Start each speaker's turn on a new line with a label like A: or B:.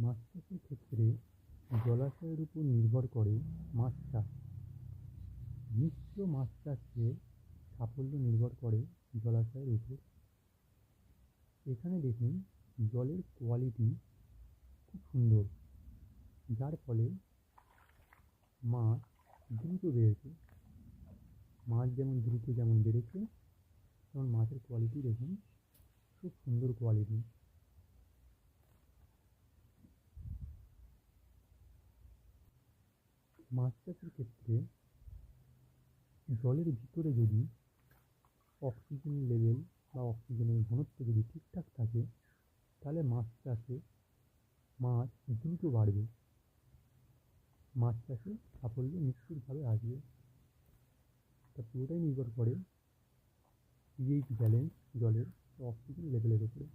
A: মাছ চাষের ক্ষেত্রে জলাশয়ের উপর নির্ভর করে মাছ চাষ। মিশ্র মাছ চাষের সাফল্য নির্ভর করে জলাশয়ের উপর। এখানে দেখুন জলের কোয়ালিটি খুব সুন্দর, যার ফলে মাছ দ্রুত বেড়েছে। মাছ যেমন দ্রুত বেড়েছে, তেমন মাছের কোয়ালিটি দেখুন খুব সুন্দর কোয়ালিটি। মাছ চাষের ক্ষেত্রে জলের ভিতরে যদি অক্সিজেন লেভেল বা অক্সিজেনের ঘনত্ব যদি ঠিকঠাক থাকে, তাহলে মাছ দ্রুত বাড়বে, মাছ চাষে সাফল্য নিশ্চিতভাবে আসবে। তা পুরোটাই নির্ভর করে পিএইচ ব্যালেন্স জলের অক্সিজেন লেভেলের উপরে।